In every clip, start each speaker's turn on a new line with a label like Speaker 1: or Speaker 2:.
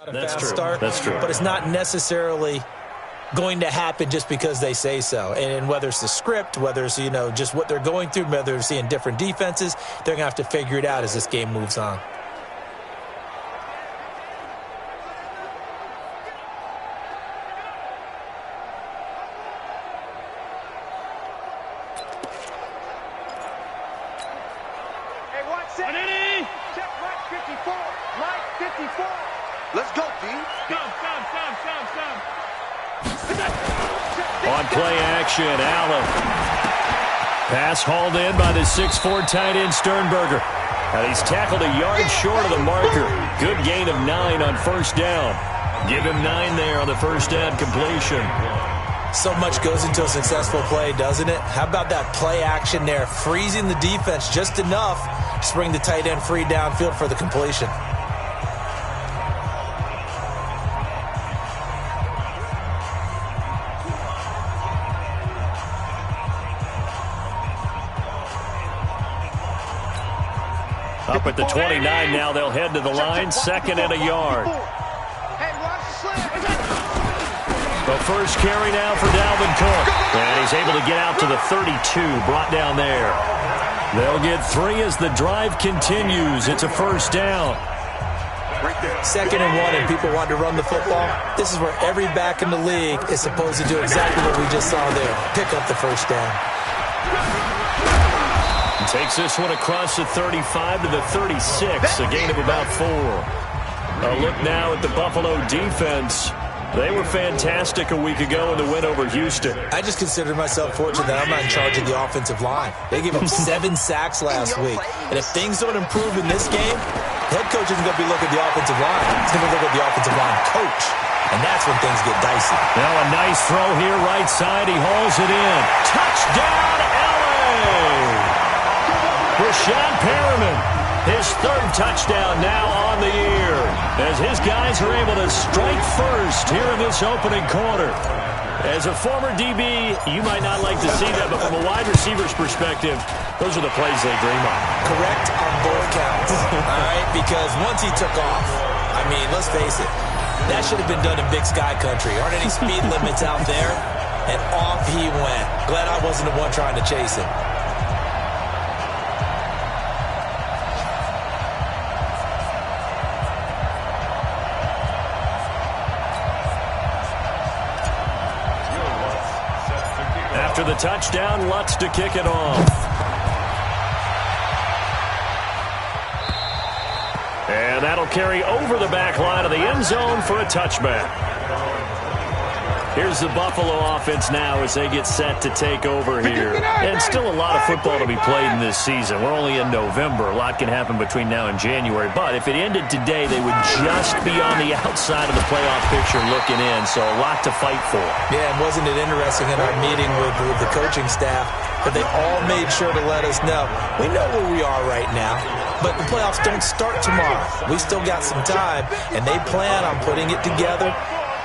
Speaker 1: That's true.
Speaker 2: But it's not necessarily going to happen just because they say so. And whether it's the script, whether it's, just what they're going through, whether they're seeing different defenses, they're going to have to figure it out as this game moves on.
Speaker 3: Let's go, D.
Speaker 1: On play action, Allen. Pass hauled in by the 6'4" tight end Sternberger. And he's tackled a yard short of the marker. Good gain of 9 on first down. Give him 9 there on the first down completion.
Speaker 2: So much goes into a successful play, doesn't it? How about that play action there, freezing the defense just enough to bring the tight end free downfield for the completion.
Speaker 1: Up at the 29 now, they'll head to the line, 2nd and a yard. The first carry now for Dalvin Cook. And he's able to get out to the 32, brought down there. They'll get 3 as the drive continues. It's a first down.
Speaker 2: 2nd and 1, and people want to run the football. This is where every back in the league is supposed to do exactly what we just saw there. Pick up the first down.
Speaker 1: Takes this one across the 35 to the 36, a gain of about 4. A look now at the Buffalo defense. They were fantastic a week ago in the win over Houston.
Speaker 2: I just consider myself fortunate that I'm not in charge of the offensive line. They gave up 7 sacks last week. And if things don't improve in this game, head coach isn't going to be looking at the offensive line. He's going to look at the offensive line coach. And that's when things get dicey.
Speaker 1: Now a nice throw here, right side. He hauls it in. Touchdown, LA! Rashad Perriman, his 3rd touchdown now on the year, as his guys are able to strike first here in this opening quarter. As a former DB, you might not like to see that, but from a wide receiver's perspective, those are the plays they dream of.
Speaker 2: Correct on both counts, all right? Because once he took off, I mean, let's face it, that should have been done in Big Sky Country. Aren't any speed limits out there? And off he went. Glad I wasn't the one trying to chase him.
Speaker 1: After the touchdown, Lutz to kick it off. And that'll carry over the back line of the end zone for a touchback. Here's the Buffalo offense now as they get set to take over here. And still a lot of football to be played in this season. We're only in November. A lot can happen between now and January. But if it ended today, they would just be on the outside of the playoff picture looking in. So a lot to fight for.
Speaker 2: Yeah, and wasn't it interesting in our meeting with the coaching staff that they all made sure to let us know, we know where we are right now, but the playoffs don't start tomorrow. We still got some time, and they plan on putting it together,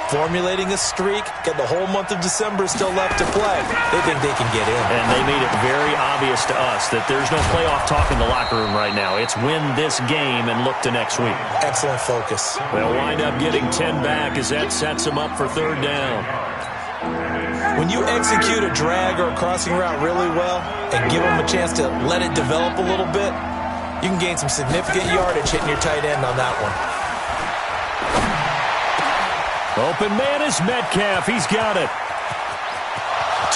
Speaker 2: formulating a streak, get the whole month of December still left to play. They think they can get in.
Speaker 1: And they made it very obvious to us that there's no playoff talk in the locker room right now. It's win this game and look to next week.
Speaker 2: Excellent focus.
Speaker 1: They'll wind up getting 10 back as that sets them up for 3rd down.
Speaker 2: When you execute a drag or a crossing route really well and give them a chance to let it develop a little bit, you can gain some significant yardage hitting your tight end on that one.
Speaker 1: Open man is Metcalf. He's got it.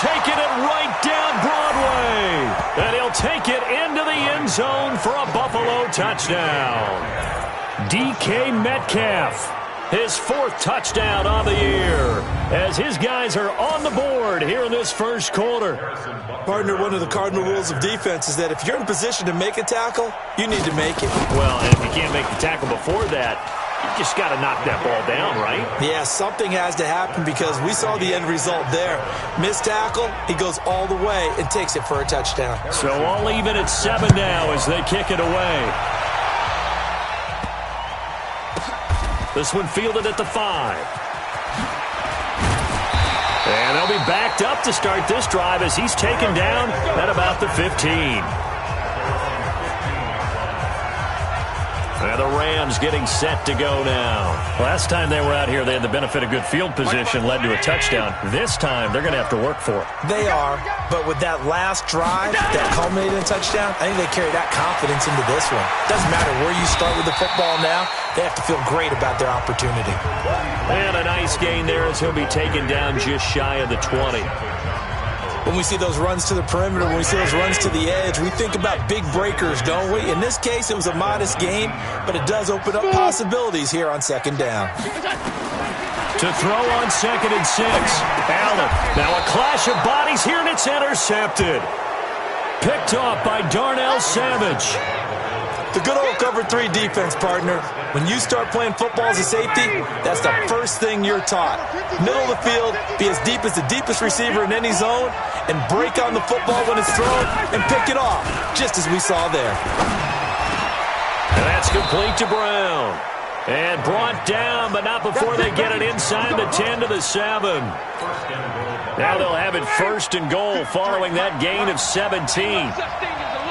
Speaker 1: Taking it right down Broadway. And he'll take it into the end zone for a Buffalo touchdown. DK Metcalf, his 4th touchdown on the year, as his guys are on the board here in this first quarter.
Speaker 2: Partner, one of the cardinal rules of defense is that if you're in position to make a tackle, you need to make it.
Speaker 1: Well, and if you can't make the tackle before that, you just got to knock that ball down, right?
Speaker 2: Yeah, something has to happen because we saw the end result there. Missed tackle, he goes all the way and takes it for a touchdown.
Speaker 1: So all even at 7 now as they kick it away. This one fielded at the 5. And they'll be backed up to start this drive as he's taken down at about the 15. And the Rams getting set to go now.
Speaker 4: Last time they were out here, they had the benefit of good field position, led to a touchdown. This time, they're going to have to work for it.
Speaker 2: They are, but with that last drive that culminated in a touchdown, I think they carry that confidence into this one. Doesn't matter where you start with the football now, they have to feel great about their opportunity.
Speaker 1: And a nice gain there as he'll be taken down just shy of the 20.
Speaker 2: When we see those runs to the perimeter, when we see those runs to the edge, we think about big breakers, don't we? In this case, it was a modest gain, but it does open up possibilities here on second down.
Speaker 1: To throw on 2nd and 6. Allen. Now a clash of bodies here, and it's intercepted. Picked off by Darnell Savage.
Speaker 2: The good old cover 3 defense, partner. When you start playing football as a safety, that's the first thing you're taught. Middle of the field, be as deep as the deepest receiver in any zone, and break on the football when it's thrown and pick it off, just as we saw there.
Speaker 1: And that's complete to Brown. And brought down, but not before they get it inside the 10 to the 7. Now they'll have it 1st and goal following that gain of 17.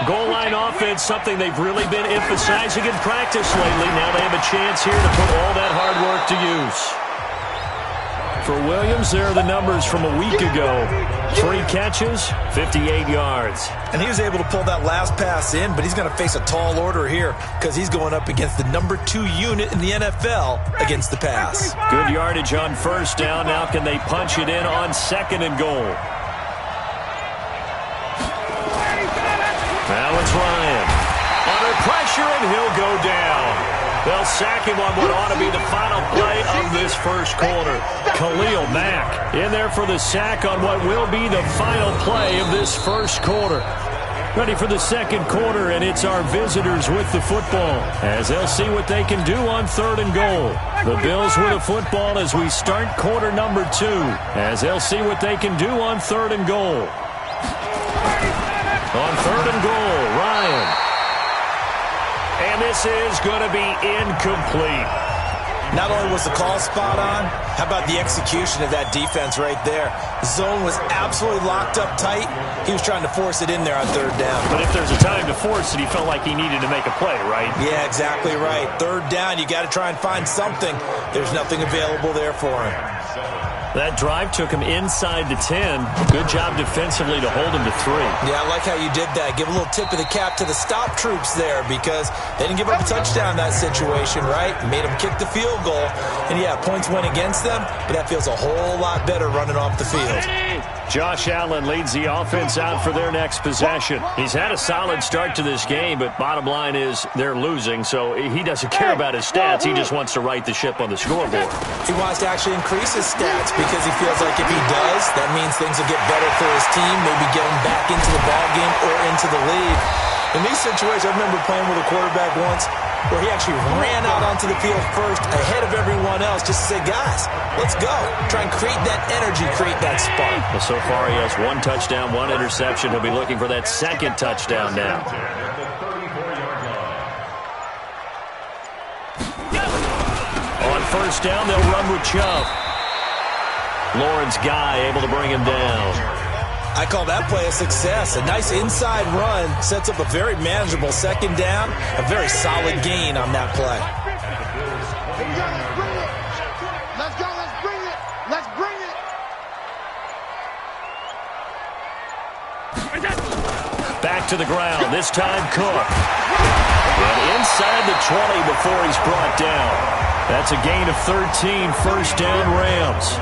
Speaker 1: Goal line offense, something they've really been emphasizing in practice lately. Now they have a chance here to put all that hard work to use. For Williams, there are the numbers from a week ago. 3 catches, 58 yards.
Speaker 2: And he was able to pull that last pass in, but he's going to face a tall order here because he's going up against the number 2 unit in the NFL against the pass.
Speaker 1: Good yardage on 1st down. Now can they punch it in on 2nd and goal? Now it's Ryan. Under pressure, and he'll go down. They'll sack him on what ought to be the final play of this first quarter. Khalil Mack in there for the sack on what will be the final play of this first quarter. Ready for the second quarter, and it's our visitors with the football as they'll see what they can do on 3rd and goal. The Bills with the football as we start quarter number 2, as they'll see what they can do on 3rd and goal. On 3rd and goal, Ryan. And this is going to be incomplete.
Speaker 2: Not only was the call spot on, how about the execution of that defense right there? The zone was absolutely locked up tight. He was trying to force it in there on 3rd down.
Speaker 4: But if there's a time to force it, he felt like he needed to make a play, right?
Speaker 2: Yeah, exactly right. 3rd down, you got to try and find something. There's nothing available there for him.
Speaker 1: That drive took him inside the 10. Good job defensively to hold him to 3.
Speaker 2: Yeah, I like how you did that. Give a little tip of the cap to the stop troops there because they didn't give up a touchdown in that situation, right? Made them kick the field goal. And, yeah, points went against them, but that feels a whole lot better running off the field.
Speaker 1: Josh Allen leads the offense out for their next possession. He's had a solid start to this game, but bottom line is they're losing, so he doesn't care about his stats. He just wants to right the ship on the scoreboard.
Speaker 2: He wants to actually increase his stats because he feels like if he does, that means things will get better for his team, maybe get him back into the ballgame or into the lead. In these situations, I remember playing with a quarterback once where he actually ran out onto the field first ahead of everyone else just to say, guys, let's go. Try and create that energy, create that spark.
Speaker 1: Well, so far he has 1 touchdown, 1 interception. He'll be looking for that 2nd touchdown now. On 1st down, they'll run with Chubb. Lawrence Guy able to bring him down.
Speaker 2: I call that play a success. A nice inside run sets up a very manageable 2nd down. A very solid gain on that play.
Speaker 3: Let's go, let's bring it. Let's bring it.
Speaker 1: Back to the ground. This time Cook. And inside the 20 before he's brought down. That's a gain of 13. 1st down Rams.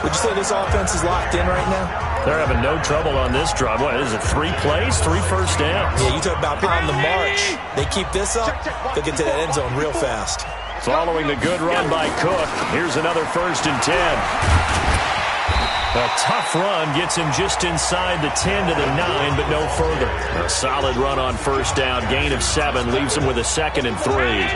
Speaker 2: Would you say this offense is locked in right now?
Speaker 1: They're having no trouble on this drive. What is it, 3 plays, 3 1st downs?
Speaker 2: Yeah, you talk about on the march. They keep this up, they'll get to that end zone real fast.
Speaker 1: Following the good run by Cook, here's another 1st and 10. A tough run gets him just inside the 10 to the 9, but no further. A solid run on 1st down, gain of 7, leaves him with a 2nd and 3.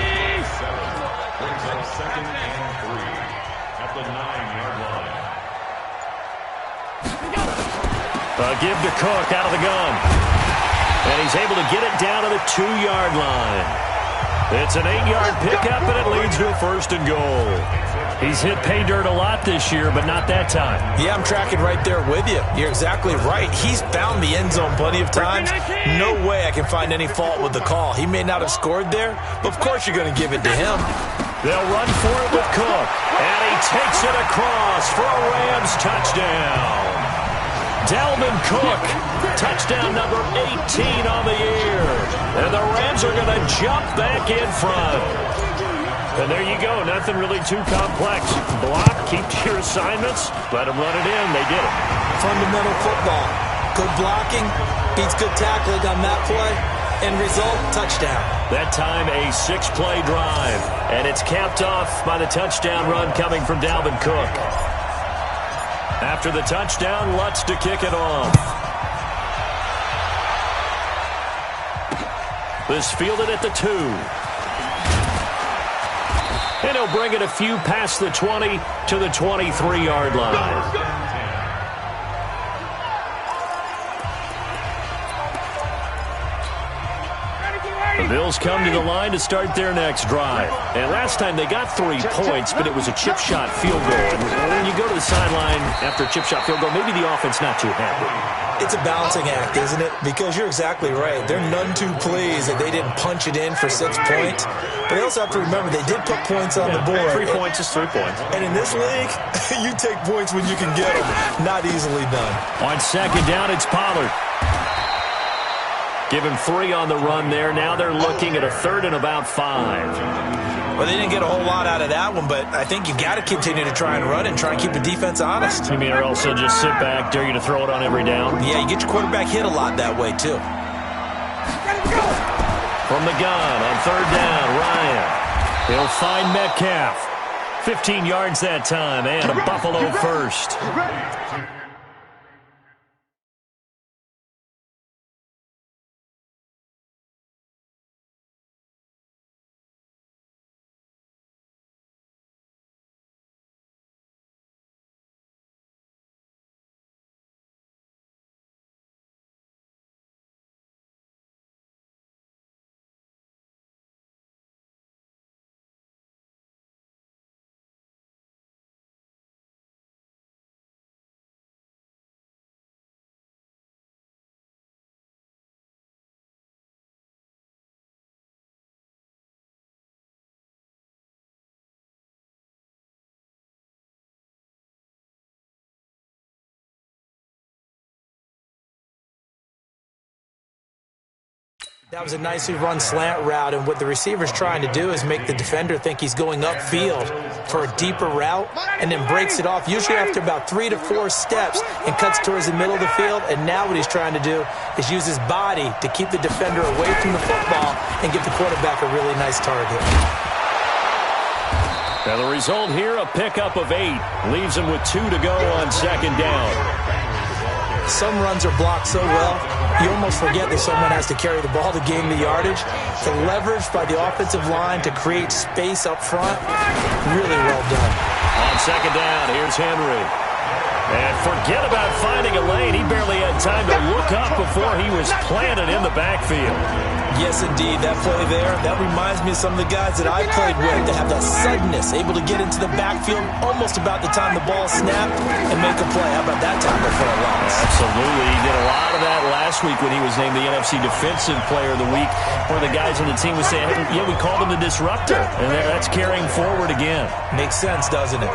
Speaker 1: Give to Cook out of the gun. And he's able to get it down to the 2-yard line. It's an 8-yard pickup, and it leads to a 1st and goal.
Speaker 4: He's hit pay dirt a lot this year, but not that time.
Speaker 2: Yeah, I'm tracking right there with you. You're exactly right. He's found the end zone plenty of times. No way I can find any fault with the call. He may not have scored there, but of course you're going to give it to him.
Speaker 1: They'll run for it with Cook, and he takes it across for a Rams touchdown. Dalvin Cook, touchdown number 18 on the year. And the Rams are going to jump back in front. And there you go. Nothing really too complex. Block, keep to your assignments, let them run it in. They did it.
Speaker 2: Fundamental football. Good blocking beats good tackling on that play. End result, touchdown.
Speaker 1: That time a 6-play drive. And it's capped off by the touchdown run coming from Dalvin Cook. After the touchdown, Lutz to kick it off. This fielded at the 2. And he'll bring it a few past the 20 to the 23-yard line. The Bills come to the line to start their next drive. And last time they got 3 points, but it was a chip shot field goal. And when you go to the sideline after a chip shot field goal, maybe the offense not too happy.
Speaker 2: It's a balancing act, isn't it? Because you're exactly right. They're none too pleased that they didn't punch it in for 6 points. But they also have to remember they did put points on the board.
Speaker 4: 3 points is 3 points.
Speaker 2: And in this league, you take points when you can get them. Not easily done.
Speaker 1: On second down, it's Pollard. Give him 3 on the run there. Now they're looking at a 3rd and about 5.
Speaker 2: Well, they didn't get a whole lot out of that one, but I think you got to continue to try and run and try and keep the defense honest.
Speaker 1: You mean, or else they'll just sit back, dare you to throw it on every down?
Speaker 2: Yeah, you get your quarterback hit a lot that way, too.
Speaker 1: From the gun on 3rd down, Ryan. He'll find Metcalf. 15 yards that time, and a Buffalo first.
Speaker 2: That was a nicely run slant route, and what the receiver's trying to do is make the defender think he's going upfield for a deeper route, and then breaks it off, usually after about 3 to 4 steps, and cuts towards the middle of the field. And now what he's trying to do is use his body to keep the defender away from the football and give the quarterback a really nice target.
Speaker 1: Now the result here, a pickup of 8. Leaves him with 2 to go on second down.
Speaker 2: Some runs are blocked so well, you almost forget that someone has to carry the ball to gain the yardage. The leverage by the offensive line to create space up front, really well done.
Speaker 1: On second down, here's Henry. And forget about finding a lane. He barely had time to look up before he was planted in the backfield.
Speaker 2: Yes, indeed. That play there, that reminds me of some of the guys that I played with that have that suddenness, able to get into the backfield almost about the time the ball snapped and make a play. How about that tackle for a loss?
Speaker 1: Absolutely. He did a lot of that last week when he was named the NFC Defensive Player of the Week, where the guys on the team would say, hey, yeah, we called him the disruptor. And that's carrying forward again.
Speaker 2: Makes sense, doesn't it?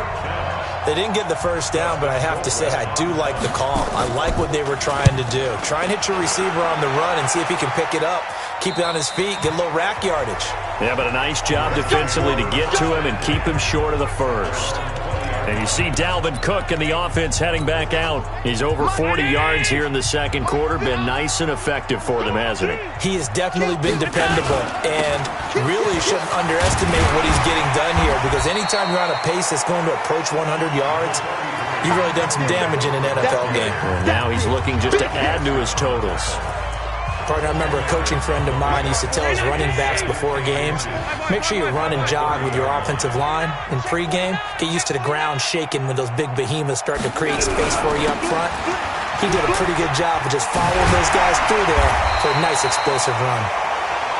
Speaker 2: They didn't get the first down, but I have to say I do like the call. I like what they were trying to do. Try and hit your receiver on the run and see if he can pick it up. Keep it on his feet, get a little rack yardage.
Speaker 1: Yeah, but a nice job defensively to get to him and keep him short of the first. And you see Dalvin Cook and the offense heading back out. He's over 40 yards here in the second quarter. Been nice and effective for them, hasn't he?
Speaker 2: He has definitely been dependable, and really shouldn't underestimate what he's getting done here, because anytime you're on a pace that's going to approach 100 yards, you've really done some damage in an NFL game.
Speaker 1: And now he's looking just to add to his totals.
Speaker 2: Partner, I remember a coaching friend of mine used to tell his running backs before games, make sure you run and jog with your offensive line in pregame. Get used to the ground shaking when those big behemoths start to create space for you up front. He did a pretty good job of just following those guys through there for a nice explosive run.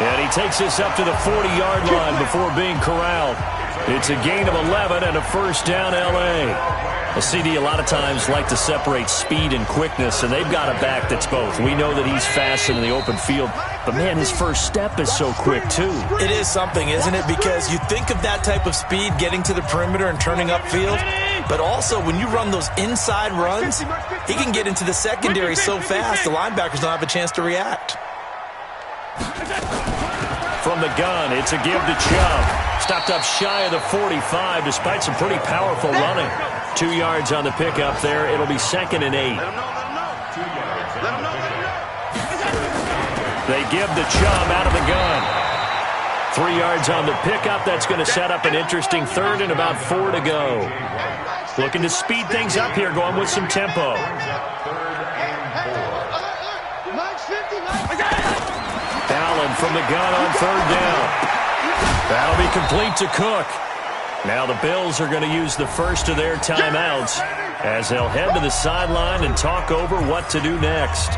Speaker 1: And he takes this up to the 40-yard line before being corralled.
Speaker 4: It's a gain of 11 and a first down, L.A. A CD a lot of times like to separate speed and quickness, and they've got a back that's both. We know that he's fast in the open field, but, man, his first step is so quick, too.
Speaker 2: It is something, isn't it? Because you think of that type of speed getting to the perimeter and turning upfield, but also when you run those inside runs, he can get into the secondary so fast the linebackers don't have a chance to react.
Speaker 4: From the gun, it's a give to Chubb. Stopped up shy of the 45 despite some pretty powerful running. 2 yards on the pickup there. It'll be 2nd and 8. They give the Chubb out of the gun. 3 yards on the pickup. That's going to set up an interesting 3rd and about 4 to go. Looking to speed things up here, going with some tempo. Allen from the gun on 3rd down. That'll be complete to Cook. Now the Bills are going to use the first of their timeouts as they'll head to the sideline and talk over what to do next.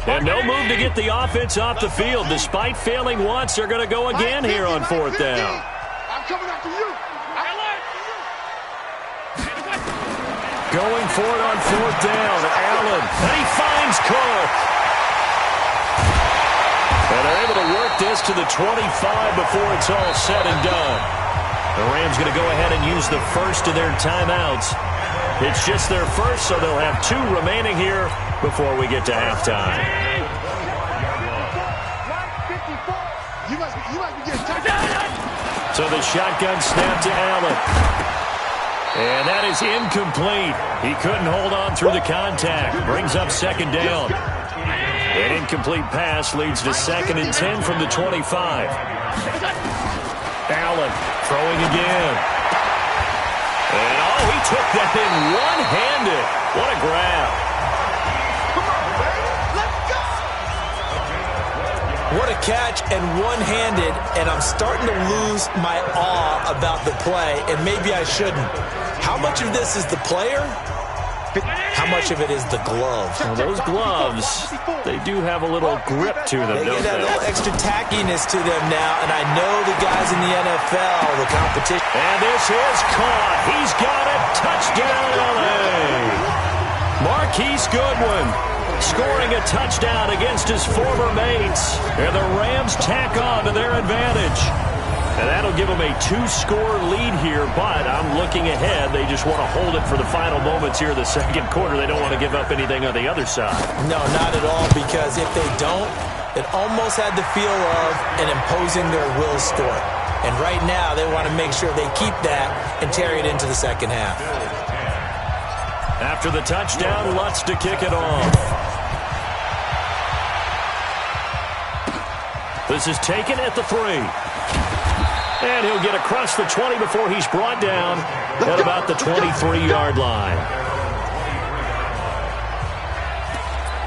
Speaker 4: And no move to get the offense off the field. Despite failing once, they're going to go again here on 4th down.
Speaker 3: I'm coming after you.
Speaker 4: Going for it on 4th down. Allen. And he finds Cook. And they're able to work this to the 25 before it's all said and done. The Rams going to go ahead and use the first of their timeouts. It's just their first, so they'll have 2 remaining here before we get to halftime.
Speaker 3: You must be getting touched.
Speaker 4: So the shotgun snap to Allen. And that is incomplete. He couldn't hold on through the contact. Brings up 2nd down. An incomplete pass leads to 2nd and 10 from the 25. Allen throwing again. And, he took that in one-handed. What a grab.
Speaker 2: What a catch and one-handed, and I'm starting to lose my awe about the play, and maybe I shouldn't. How much of this is the player? How much of it is the glove?
Speaker 4: Well, those gloves, they do have a little grip to them,
Speaker 2: They
Speaker 4: don't
Speaker 2: get a
Speaker 4: they?
Speaker 2: little extra tackiness to them now, and I know the guys in the NFL, the competition.
Speaker 4: And this is caught. He's got it. Touchdown, L.A. Marquise Goodwin scoring a touchdown against his former mates. And the Rams tack on to their advantage. And that'll give them a 2-score lead here, but I'm looking ahead. They just want to hold it for the final moments here in the 2nd quarter. They don't want to give up anything on the other side.
Speaker 2: No, not at all, because if they don't, it almost had the feel of an imposing their will story. And right now, they want to make sure they keep that and carry it into the 2nd half.
Speaker 4: After the touchdown, Lutz to kick it off. This is taken at the 3. And he'll get across the 20 before he's brought down at about the 23-yard line.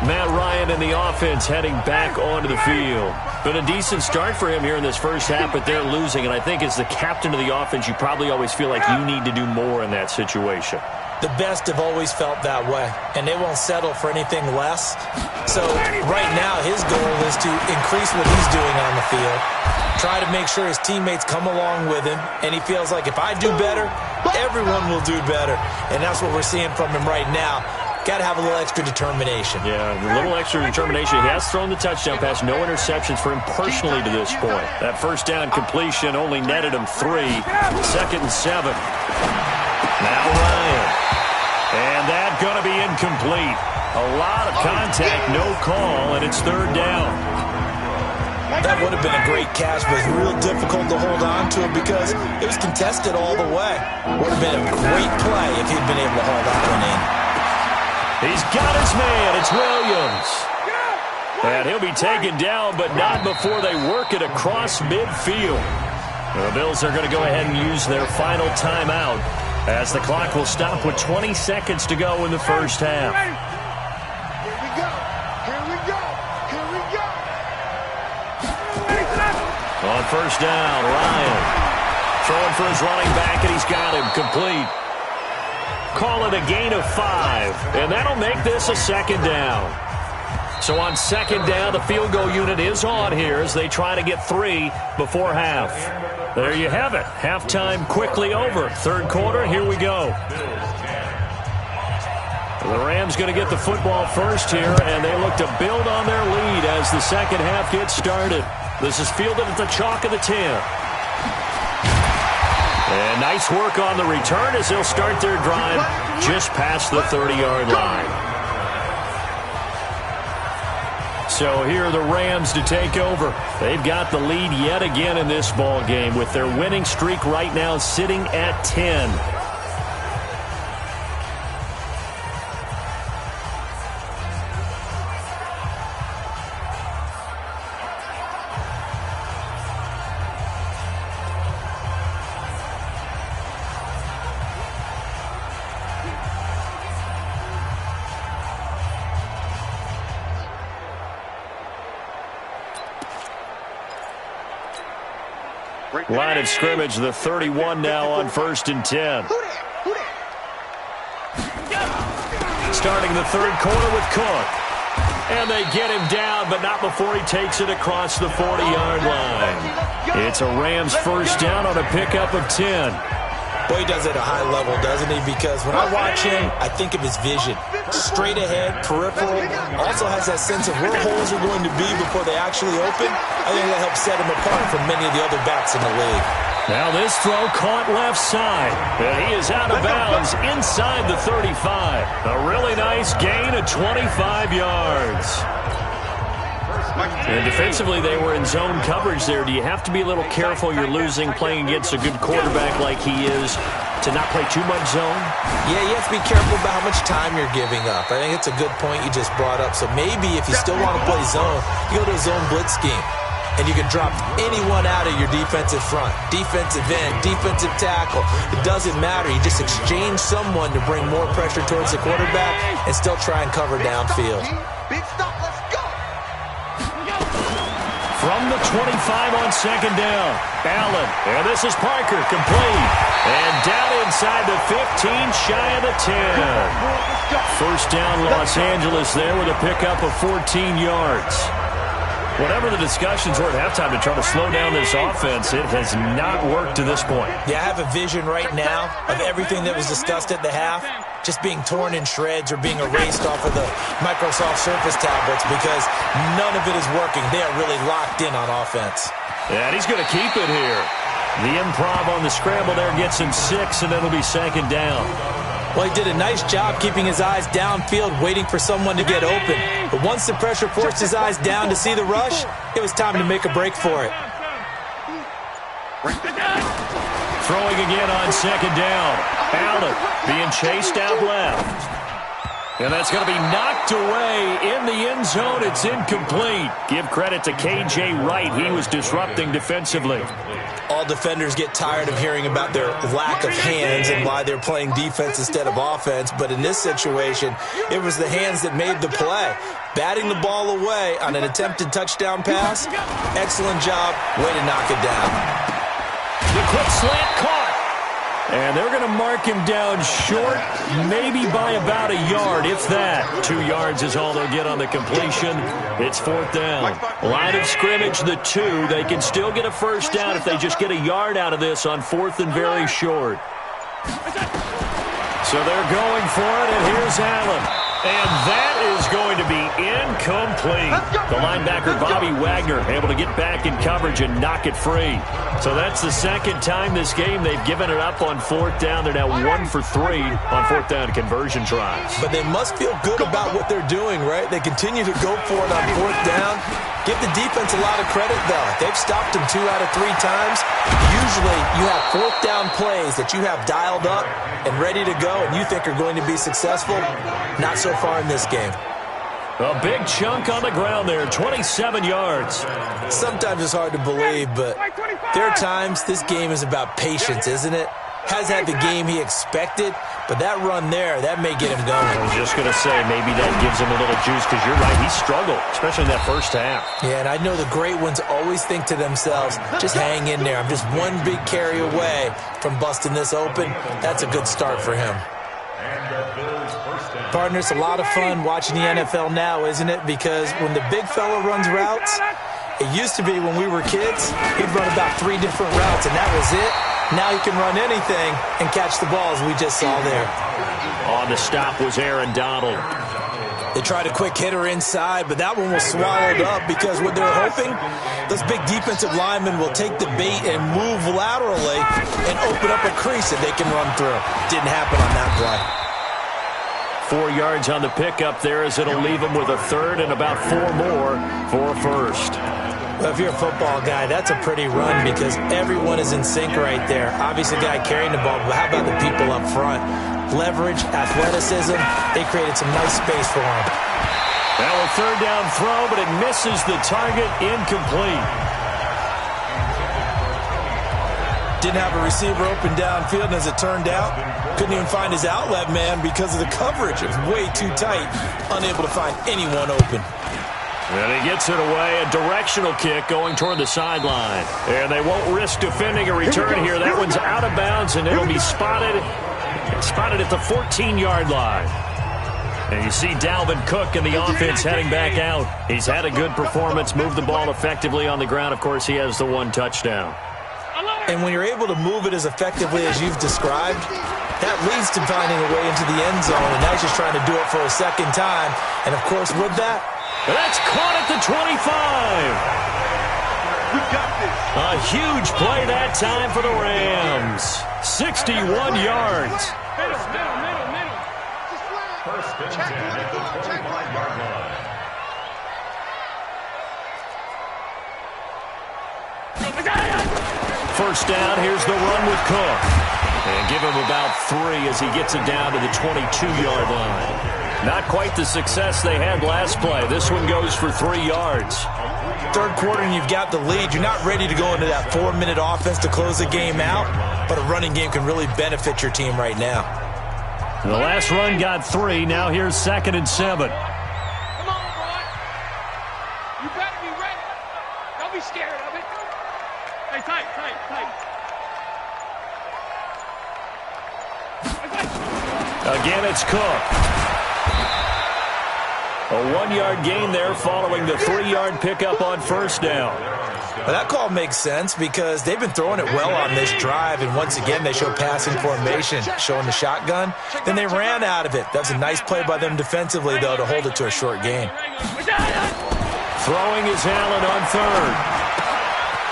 Speaker 4: Matt Ryan and the offense heading back onto the field. Been a decent start for him here in this first half, but they're losing. And I think as the captain of the offense, you probably always feel like you need to do more in that situation.
Speaker 2: The best have always felt that way, and they won't settle for anything less. So right now, his goal is to increase what he's doing on the field, try to make sure his teammates come along with him, and he feels like if I do better, everyone will do better. And that's what we're seeing from him right now. Got to have a little extra determination.
Speaker 4: Yeah, a little extra determination. He has thrown the touchdown pass. No interceptions for him personally to this point. That first down completion only netted him 3. 2nd and 7. Now Ryan. And that's going to be incomplete. A lot of contact, no call, and it's 3rd down.
Speaker 2: That would have been a great catch, but it's real difficult to hold on to it because it was contested all the way. Would have been a great play if he'd been able to hold that one in.
Speaker 4: He's got his man. It's Williams. And he'll be taken down, but not before they work it across midfield. The Bills are going to go ahead and use their final timeout as the clock will stop with 20 seconds to go in the first half.
Speaker 3: Here we go. Here we go. Here we go.
Speaker 4: On first down, Ryan throwing for his running back, and he's got him complete.
Speaker 1: call it a gain of 5. And that'll make this a second down. So on second down, the field goal unit is on here as they try to get 3 before half. There you have it. Halftime quickly over. Third quarter, here we go. The Rams going to get the football first here, and they look to build on their lead as the second half gets started. This is fielded at the chalk of the 10. And nice work on the return as they'll start their drive just past the 30-yard line. So here are the Rams to take over. They've got the lead yet again in this ball game with their winning streak right now sitting at 10. Line of scrimmage, the 31 now on 1st and 10. Starting the third quarter with Cook. And they get him down, but not before he takes it across the 40-yard line. It's a Rams first down on a pickup of 10.
Speaker 2: Boy, he does it at a high level, doesn't he? Because when I watch him, I think of his vision. Straight ahead, peripheral, also has that sense of where holes are going to be before they actually open. I think that helps set him apart from many of the other backs in the league.
Speaker 1: Now this throw caught left side, and he is out of bounds inside the 35. A really nice gain of 25 yards. And defensively, they were in zone coverage there. Do you have to be a little careful? You're losing playing against a good quarterback like he is to not play too much zone?
Speaker 2: Yeah, you have to be careful about how much time you're giving up. I think it's a good point you just brought up. So maybe if you still want to play zone, you go to a zone blitz scheme. And you can drop anyone out of your defensive front, defensive end, defensive tackle. It doesn't matter. You just exchange someone to bring more pressure towards the quarterback and still try and cover downfield.
Speaker 3: Big stop, let's go.
Speaker 1: From the 25 on second down, Allen. And this is Parker, complete. And down inside the 15, shy of the 10. First down, Los Angeles there with a pickup of 14 yards. Whatever the discussions were at halftime to try to slow down this offense, it has not worked to this point.
Speaker 2: Yeah, I have a vision right now of everything that was discussed at the half just being torn in shreds or being erased off of the Microsoft Surface tablets because none of it is working. They are really locked in on offense.
Speaker 1: Yeah, and he's going to keep it here. The improv on the scramble there gets him 6, and it'll be second down.
Speaker 2: Well, he did a nice job keeping his eyes downfield, waiting for someone to get open. But once the pressure forced his eyes down to see the rush, it was time to make a break for it.
Speaker 1: Throwing again on second down. Allen being chased out left. And that's going to be knocked away in the end zone. It's incomplete. Give credit to K.J. Wright. He was disrupting defensively.
Speaker 2: All defenders get tired of hearing about their lack of hands and why they're playing defense instead of offense. But in this situation, it was the hands that made the play. Batting the ball away on an attempted touchdown pass. Excellent job. Way to knock it down.
Speaker 1: The quick slant caught. And they're going to mark him down short, maybe by about a yard, if that. 2 yards is all they'll get on the completion. It's fourth down. Line of scrimmage, the 2. They can still get a first down if they just get a yard out of this on fourth and very short. So they're going for it, and here's Allen. And that is going to be incomplete. The linebacker, Bobby Wagner, able to get back in coverage and knock it free. So that's the second time this game they've given it up on fourth down. They're now 1 for 3 on fourth down conversion tries.
Speaker 2: But they must feel good about what they're doing, right? They continue to go for it on fourth down. Give the defense a lot of credit, though. They've stopped them 2 out of 3 times. Usually you have fourth down plays that you have dialed up and ready to go and you think are going to be successful. Not so far in this game.
Speaker 1: A big chunk on the ground there, 27 yards.
Speaker 2: Sometimes it's hard to believe, but there are times this game is about patience, isn't it? Has had the game he expected, but that run there, that may get him going.
Speaker 1: I was just going to say, maybe that gives him a little juice, because you're right, he struggled, especially in that first half.
Speaker 2: Yeah, and I know the great ones always think to themselves, just hang in there. I'm just one big carry away from busting this open. That's a good start for him. Partner, it's a lot of fun watching the NFL now, isn't it? Because when the big fella runs routes, it used to be when we were kids, he'd run about 3 different routes, and that was it. Now he can run anything and catch the ball, as we just saw there.
Speaker 1: On the stop was Aaron Donald.
Speaker 2: They tried a quick hitter inside, but that one was swallowed up because what they're hoping, those big defensive linemen will take the bait and move laterally and open up a crease that they can run through. Didn't happen on that play.
Speaker 1: 4 yards on the pickup there as it'll leave him with a third and about 4 more for a first.
Speaker 2: Well, if you're a football guy, that's a pretty run because everyone is in sync right there. Obviously, the guy carrying the ball, but how about the people up front? Leverage, athleticism, they created some nice space for him.
Speaker 1: Now a third down throw, but it misses the target, incomplete.
Speaker 2: Didn't have a receiver open downfield, and as it turned out, couldn't even find his outlet man because of the coverage. It was way too tight, unable to find anyone open.
Speaker 1: And he gets it away, a directional kick going toward the sideline. And they won't risk defending a return here. That one's out of bounds, and it'll be spotted at the 14-yard line. And you see Dalvin Cook and the offense heading back out. He's had a good performance, moved the ball effectively on the ground. Of course, he has the 1 touchdown.
Speaker 2: And when you're able to move it as effectively as you've described, that leads to finding a way into the end zone, and now he's just trying to do it for a second time. And, of course, with that,
Speaker 1: that's caught at the 25.
Speaker 3: We got this.
Speaker 1: A huge play that time for the Rams. 61 yards.
Speaker 3: Middle. Just flag. Check 1 line.
Speaker 1: First down, here's the run with Cook. And give him about 3 as he gets it down to the 22-yard line. Not quite the success they had last play. This one goes for 3 yards.
Speaker 2: Third quarter and you've got the lead. You're not ready to go into that 4-minute offense to close the game out, but a running game can really benefit your team right now.
Speaker 1: The last run got 3. Now here's 2nd and 7.
Speaker 3: Come on, boy. You better be ready. Don't be scared of it. Hey, tight.
Speaker 1: Again, it's Cook. A 1-yard gain there following the 3-yard pickup on first down.
Speaker 2: Well, that call makes sense because they've been throwing it well on this drive, and once again they show passing formation, showing the shotgun. Then they ran out of it. That's a nice play by them defensively, though, to hold it to a short gain.
Speaker 1: Throwing is Allen on third.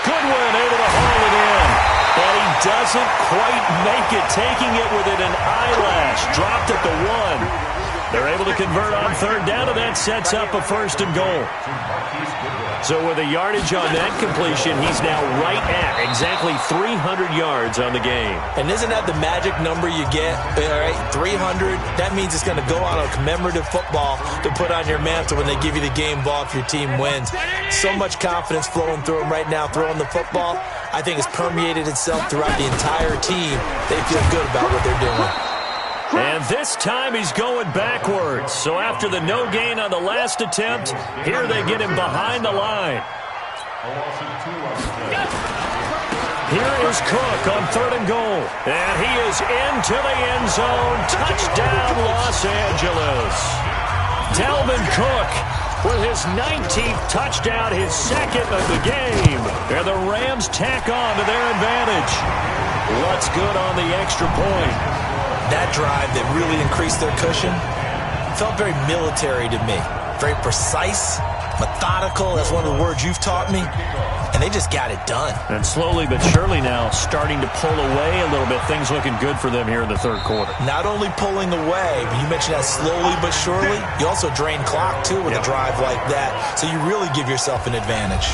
Speaker 1: Goodwin able to haul it in, but he doesn't quite make it, taking it within an eyelash. Dropped at the 1. They're able to convert on third down, and that sets up a 1st and goal. So with a yardage on that completion, he's now right at exactly 300 yards on the game.
Speaker 2: And isn't that the magic number you get? All right, 300. That means it's going to go on a commemorative football to put on your mantle when they give you the game ball if your team wins. So much confidence flowing through him right now, throwing the football. I think it's permeated itself throughout the entire team. They feel good about what they're doing.
Speaker 1: And this time he's going backwards. So after the no gain on the last attempt, here they get him behind the line. Here is Cook on 3rd and goal. And he is into the end zone. Touchdown, Los Angeles. Dalvin Cook with his 19th touchdown, his 2nd of the game. And the Rams tack on to their advantage. What's good on the extra point?
Speaker 2: That drive that really increased their cushion felt very military to me. Very precise, methodical. That's one of the words you've taught me. And they just got it done.
Speaker 1: And slowly but surely now starting to pull away a little bit. Things looking good for them here in the third quarter.
Speaker 2: Not only pulling away, but you mentioned that slowly but surely. You also drain clock, too, with a drive like that. So you really give yourself an advantage.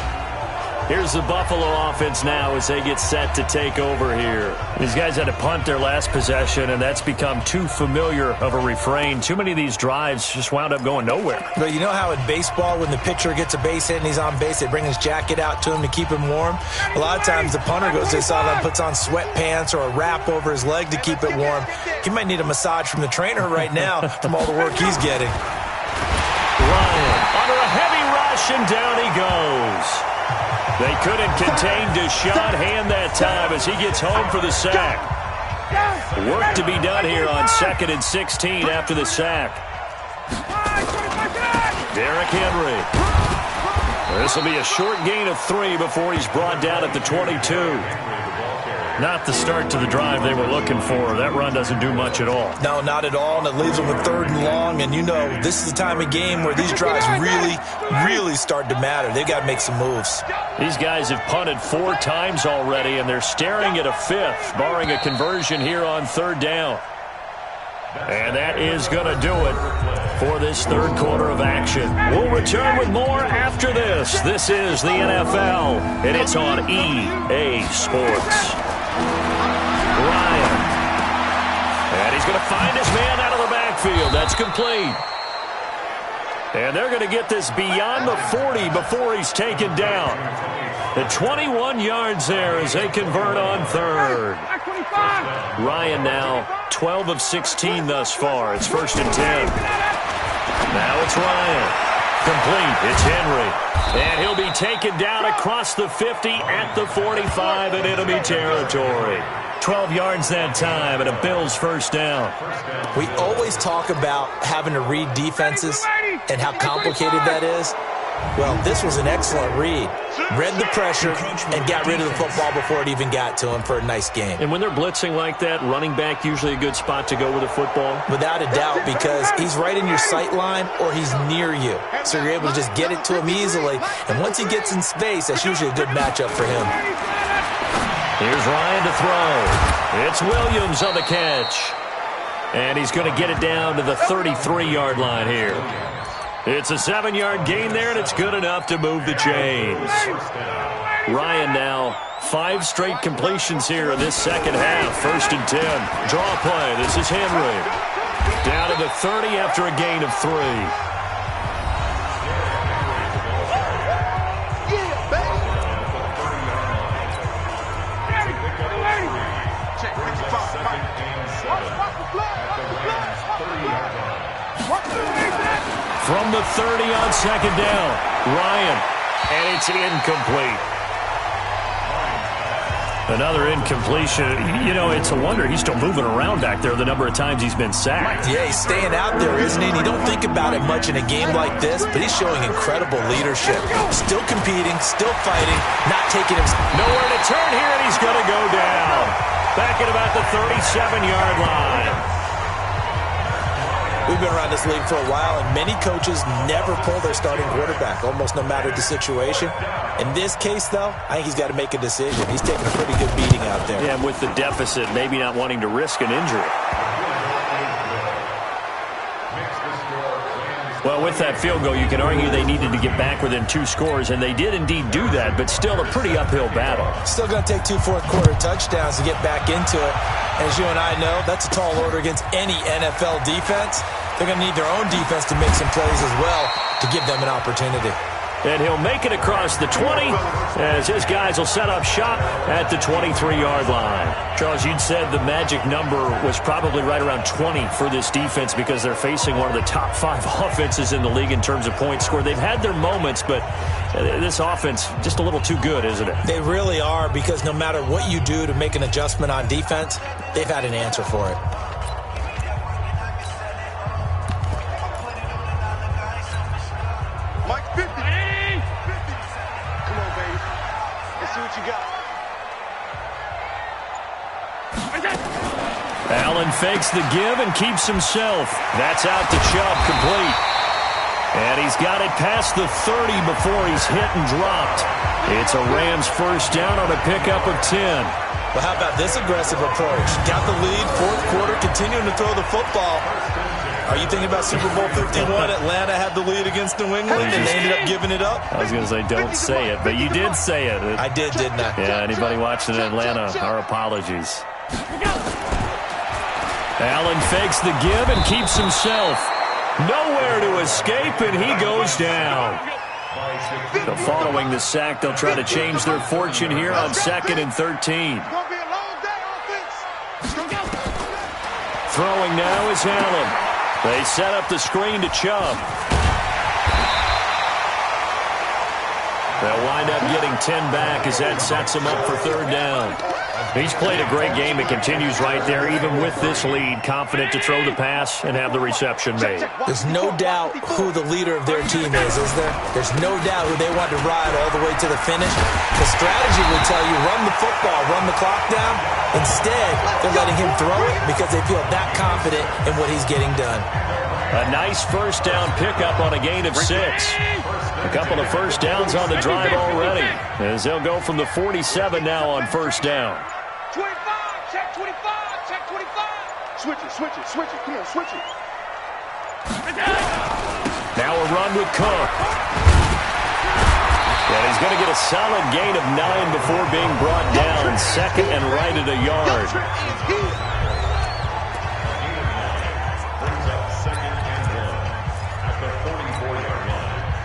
Speaker 1: Here's the Buffalo offense now as they get set to take over here. These guys had to punt their last possession, and that's become too familiar of a refrain. Too many of these drives just wound up going nowhere.
Speaker 2: But you know how in baseball, when the pitcher gets a base hit and he's on base, they bring his jacket out to him to keep him warm? A lot of times the punter goes to the sideline, puts on sweatpants or a wrap over his leg to keep it warm. He might need a massage from the trainer right now from all the work he's getting.
Speaker 1: Ryan under a heavy rush, and down he goes. They couldn't contain Deshaun Hand that time as he gets home for the sack. Work to be done here on 2nd and 16 after the sack. Derrick Henry. This will be a short gain of 3 before he's brought down at the 22. Not the start to the drive they were looking for. That run doesn't do much at all.
Speaker 2: No, not at all, and it leaves them with 3rd and long. And, you know, this is the time of game where these drives really start to matter. They've got to make some moves.
Speaker 1: These guys have punted 4 times already, and they're staring at a 5th, barring a conversion here on 3rd down. And that is going to do it for this 3rd quarter of action. We'll return with more after this. This is the NFL, and it's on EA Sports. Ryan. And he's going to find his man out of the backfield. That's complete. And they're going to get this beyond the 40 before he's taken down. The 21 yards there as they convert on 3rd. Ryan now 12 of 16 thus far. It's 1st and 10. Now it's Ryan. Complete. It's Henry. And he'll be taken down across the 50 at the 45 in enemy territory. 12 yards that time and a Bills 1st down.
Speaker 2: We always talk about having to read defenses and how complicated that is. Well, this was an excellent read. Read the pressure and got rid of the football before it even got to him for a nice game.
Speaker 1: And when they're blitzing like that, running back usually a good spot to go with a football?
Speaker 2: Without a doubt, because he's right in your sight line or he's near you. So you're able to just get it to him easily. And once he gets in space, that's usually a good matchup for him.
Speaker 1: Here's Ryan to throw. It's Williams on the catch. And he's going to get it down to the 33-yard line here. It's a 7-yard gain there, and it's good enough to move the chains. Ryan now 5 straight completions here in this second half. 1st and 10. Draw play. This is Henry. Down to the 30 after a gain of 3. From the 30 on 2nd down, Ryan, and it's incomplete. Another incompletion. You know, it's a wonder he's still moving around back there the number of times he's been sacked.
Speaker 2: Yeah, he's staying out there, isn't he? And you don't think about it much in a game like this, but he's showing incredible leadership. Still competing, still fighting, not taking him.
Speaker 1: Nowhere to turn here, and he's going to go down. Back at about the 37-yard line.
Speaker 2: We've been around this league for a while, and many coaches never pull their starting quarterback, almost no matter the situation. In this case, though, I think he's got to make a decision. He's taking a pretty good beating out there.
Speaker 1: Yeah, and with the deficit, maybe not wanting to risk an injury. Well, with that field goal, you can argue they needed to get back within 2 scores, and they did indeed do that, but still a pretty uphill battle.
Speaker 2: Still going to take 2 fourth-quarter touchdowns to get back into it. As you and I know, that's a tall order against any NFL defense. They're going to need their own defense to make some plays as well to give them an opportunity.
Speaker 1: And he'll make it across the 20 as his guys will set up shop at the 23-yard line. Charles, you'd said the magic number was probably right around 20 for this defense because they're facing one of the top 5 offenses in the league in terms of points scored. They've had their moments, but this offense just a little too good, isn't it?
Speaker 2: They really are, because no matter what you do to make an adjustment on defense, they've had an answer for it.
Speaker 1: Allen fakes the give and keeps himself. That's out to Chubb, complete. And he's got it past the 30 before he's hit and dropped. It's a Rams 1st down on a pickup of 10.
Speaker 2: Well, how about this aggressive approach? Got the lead, 4th quarter, continuing to throw the football. Are you thinking about Super Bowl 51? Atlanta had the lead against New England, and they ended up giving it up?
Speaker 1: I was going to say, don't say it, but you did say it.
Speaker 2: I did, didn't I?
Speaker 1: Yeah, anybody watching in Atlanta, our apologies. Allen fakes the give and keeps himself. Nowhere to escape, and he goes down. So following the sack, they'll try to change their fortune here on 2nd and 13. Throwing now is Allen. They set up the screen to Chubb. They'll wind up getting 10 back as that sets them up for 3rd down.
Speaker 4: He's played a great game and continues right there, even with this lead, confident to throw the pass and have the reception made.
Speaker 2: There's no doubt who the leader of their team is there? There's no doubt who they want to ride all the way to the finish. The strategy would tell you, run the football, run the clock down. Instead, they're letting him throw it because they feel that confident in what he's getting done.
Speaker 4: A nice first down pickup on a gain of 6. A couple of first downs on the drive already, as they'll go from the 47 now on first down.
Speaker 3: 25, check 25, check 25. Switch it, come on, switch it.
Speaker 4: Now a run with Cook. And he's going to get a solid gain of 9 before being brought down, second and right at a yard.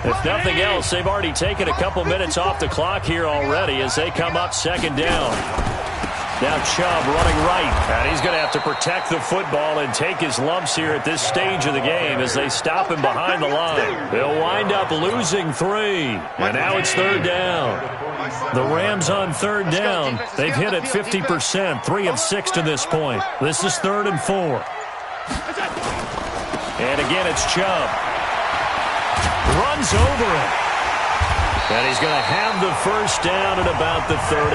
Speaker 4: If nothing else, they've already taken a couple minutes off the clock here already as they come up second down. Now Chubb running right, and he's going to have to protect the football and take his lumps here at this stage of the game as they stop him behind the line. They'll wind up losing 3, and now it's third down. The Rams on third down. They've hit it 50%, 3 of 6 to this point. This is 3rd and 4. And again, it's Chubb. Runs over it. And he's going to have the first down at about the 38.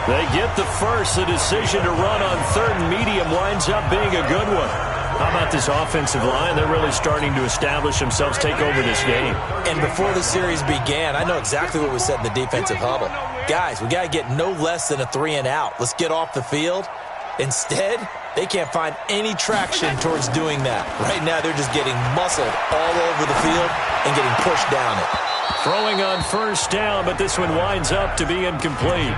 Speaker 4: They get the first. The decision to run on 3rd and medium winds up being a good one. How about this offensive line? They're really starting to establish themselves, take over this game.
Speaker 2: And before the series began, I know exactly what was said in the defensive huddle. Guys, we got to get no less than a 3 and out. Let's get off the field. Instead, they can't find any traction towards doing that. Right now, they're just getting muscled all over the field and getting pushed down it.
Speaker 4: Throwing on first down, but this one winds up to be incomplete.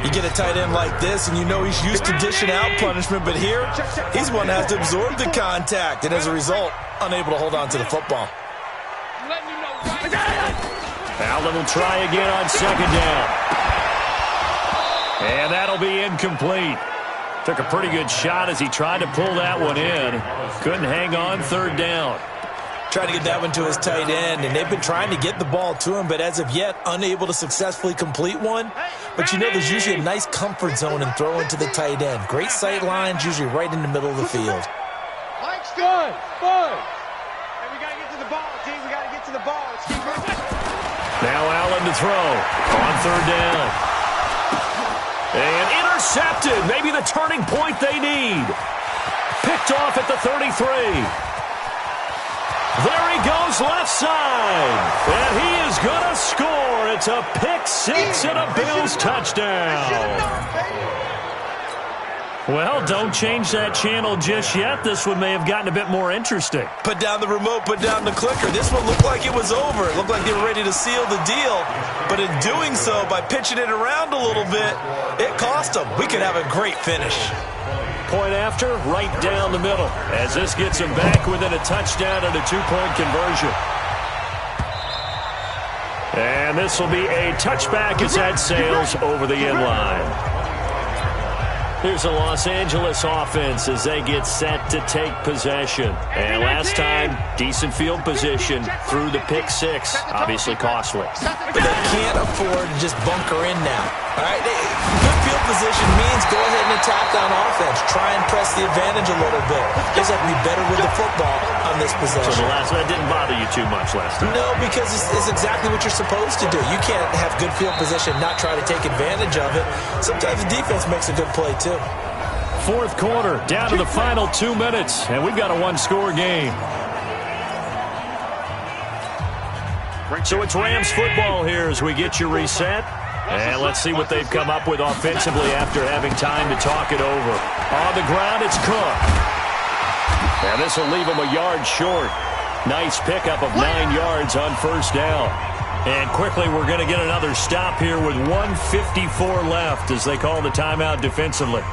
Speaker 2: You get a tight end like this, and you know he's used to dishing out punishment, but here, he's one that has to absorb the contact, and as a result, unable to hold on to the football.
Speaker 4: Allen will try again on second down. And that'll be incomplete. Took a pretty good shot as he tried to pull that one in. Couldn't hang on third down.
Speaker 2: Trying to get that one to his tight end, and they've been trying to get the ball to him, but as of yet, unable to successfully complete one. But you know there's usually a nice comfort zone in throwing to the tight end. Great sight lines, usually right in the middle of the field.
Speaker 3: Mike's good. Hey, we got to get to the ball, team. We got to get to the ball.
Speaker 4: Now Allen to throw on third down. And intercepted. Maybe the turning point they need. Picked off at the 33. There he goes left side. And he is going to score. It's a pick six and a Bills touchdown. Well, don't change that channel just yet. This one may have gotten a bit more interesting.
Speaker 2: Put down the remote, put down the clicker. This one looked like it was over. It looked like they were ready to seal the deal. But in doing so, by pitching it around a little bit, it cost them. We could have a great finish.
Speaker 4: Point after, right down the middle, as this gets him back within a touchdown and a two-point conversion. And this will be a touchback as that sails over the end line. Here's the Los Angeles offense as they get set to take possession. And last time, decent field position through the pick six. Obviously costly.
Speaker 2: But they can't afford to just bunker in now. All right, good field position means go ahead and attack on offense. Try and press the advantage a little bit. They just have to be better with the football on this possession.
Speaker 4: So that didn't bother you too much last time?
Speaker 2: No, because it's exactly what you're supposed to do. You can't have good field position, not try to take advantage of it. Sometimes the defense makes a good play, too.
Speaker 4: Fourth quarter, down to the final 2 minutes, and we've got a one-score game. So it's Rams football here as we get you reset. And let's see what they've come up with offensively after having time to talk it over. On the ground, it's Cook. And this will leave him a yard short. Nice pickup of 9 yards on first down. And quickly, we're going to get another stop here with 1:54 left as they call the timeout defensively.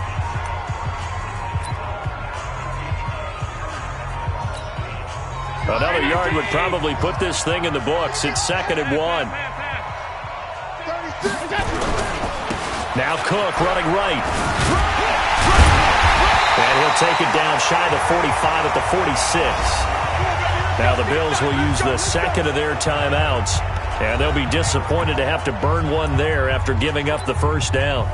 Speaker 4: Another yard would probably put this thing in the books. It's 2nd and 1. Now Cook running right. And he'll take it down shy of the 45 at the 46. Now the Bills will use the second of their timeouts. And they'll be disappointed to have to burn one there after giving up the first down.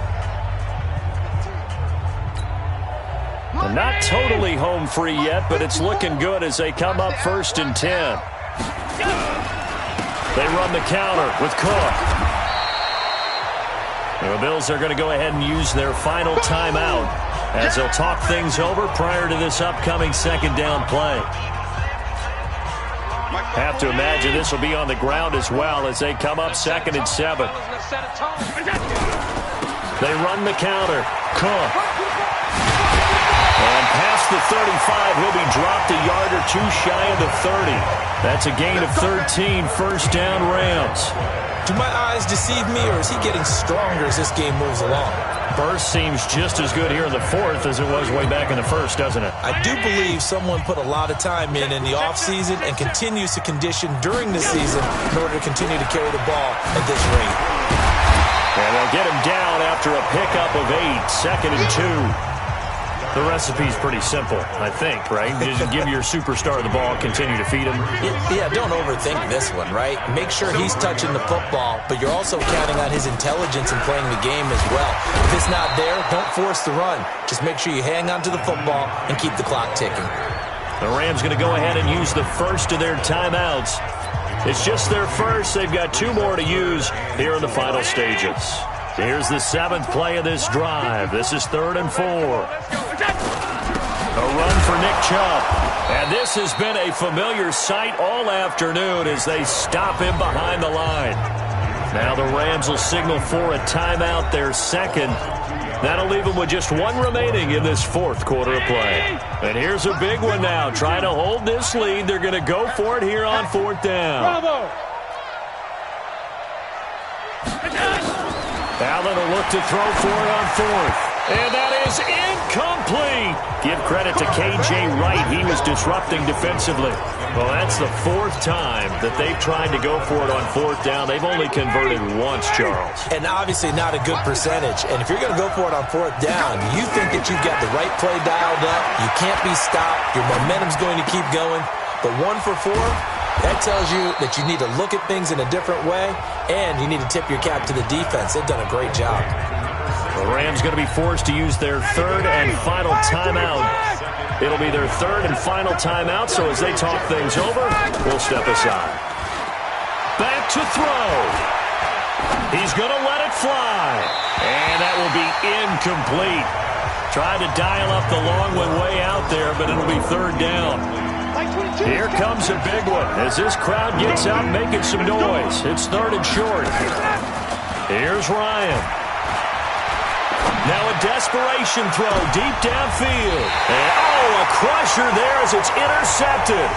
Speaker 1: Not totally home free yet, but it's looking good as they come up 1st and 10. They run the counter with Cook. The Bills are going to go ahead and use their final timeout as they'll talk things over prior to this upcoming 2nd down play. Have to imagine this will be on the ground as well as they come up 2nd and 7. They run the counter. Cook. And past the 35, he'll be dropped a yard or two shy of the 30. That's a gain of 13, 1st down Rams.
Speaker 2: Do my eyes deceive me, or is he getting stronger as this game moves along?
Speaker 1: Burst seems just as good here in the 4th as it was way back in the 1st, doesn't it?
Speaker 2: I do believe someone put a lot of time in the offseason and continues to condition during the season in order to continue to carry the ball at this rate.
Speaker 1: And they'll get him down after a pickup of 8, 2nd and 2. The recipe's pretty simple, I think, right? Just give your superstar the ball, continue to feed him.
Speaker 2: Yeah, don't overthink this one, right? Make sure he's touching the football, but you're also counting on his intelligence in playing the game as well. If it's not there, don't force the run. Just make sure you hang on to the football and keep the clock ticking.
Speaker 1: The Rams going to go ahead and use the first of their timeouts. It's just their first. They've got 2 more to use here in the final stages. Here's the 7th play of this drive. This is 3rd and 4. A run for Nick Chubb. And this has been a familiar sight all afternoon as they stop him behind the line. Now the Rams will signal for a timeout, their 2nd. That'll leave them with just 1 remaining in this 4th quarter of play. And here's a big one now. Trying to hold this lead. They're going to go for it here on 4th down.
Speaker 3: Bravo.
Speaker 1: Allen will look to throw for it on 4th. And that is incomplete. Give credit to K.J. Wright. He was disrupting defensively. Well, that's the 4th time that they've tried to go for it on 4th down. They've only converted once, Charles.
Speaker 2: And obviously not a good percentage. And if you're going to go for it on 4th down, you think that you've got the right play dialed up. You can't be stopped. Your momentum's going to keep going. But 1 for 4, that tells you that you need to look at things in a different way, and you need to tip your cap to the defense. They've done a great job.
Speaker 1: The Rams going to be forced to use their 3rd and final timeout. It'll be their 3rd and final timeout, so as they talk things over, we'll step aside. Back to throw. He's going to let it fly. And that will be incomplete. Tried to dial up the long one way out there, but it'll be 3rd down. Here comes a big one as this crowd gets out making some noise. It's 3rd and short. Here's Ryan. Now a desperation throw deep downfield. And, a crusher there as it's intercepted.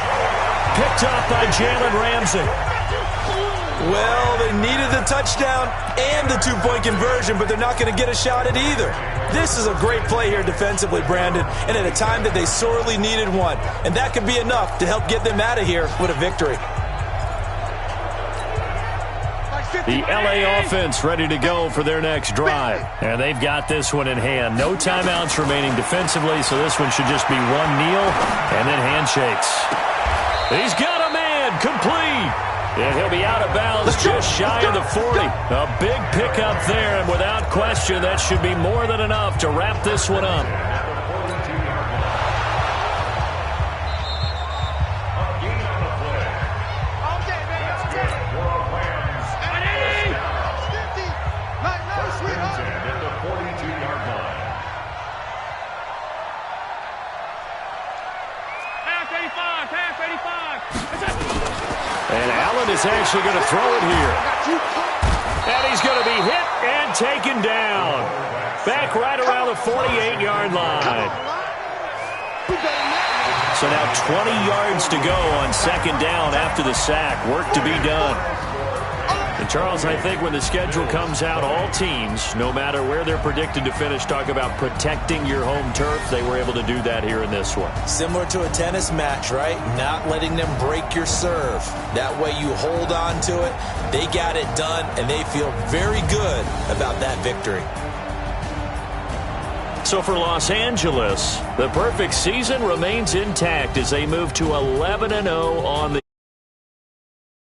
Speaker 1: Picked up by Jalen Ramsey.
Speaker 2: Well, they needed the touchdown and the 2-point conversion, but they're not going to get a shot at either. This is a great play here defensively, Brandon, and at a time that they sorely needed one. And that could be enough to help get them out of here with a victory.
Speaker 1: The LA offense ready to go for their next drive. And they've got this one in hand. No timeouts remaining defensively, so this one should just be 1 kneel and then handshakes. He's got a man, complete. And he'll be out of bounds just shy of the 40. A big pickup there, and without question, that should be more than enough to wrap this one up. And Allen is actually going to throw it here. And he's going to be hit and taken down. Back right around the 48-yard line. So now 20 yards to go on 2nd down after the sack. Work to be done. And Charles, I think when the schedule comes out, all teams, no matter where they're predicted to finish, talk about protecting your home turf. They were able to do that here in this one.
Speaker 2: Similar to a tennis match, right? Not letting them break your serve. That way you hold on to it. They got it done, and they feel very good about that victory.
Speaker 1: So for Los Angeles, the perfect season remains intact as they move to 11-0 on the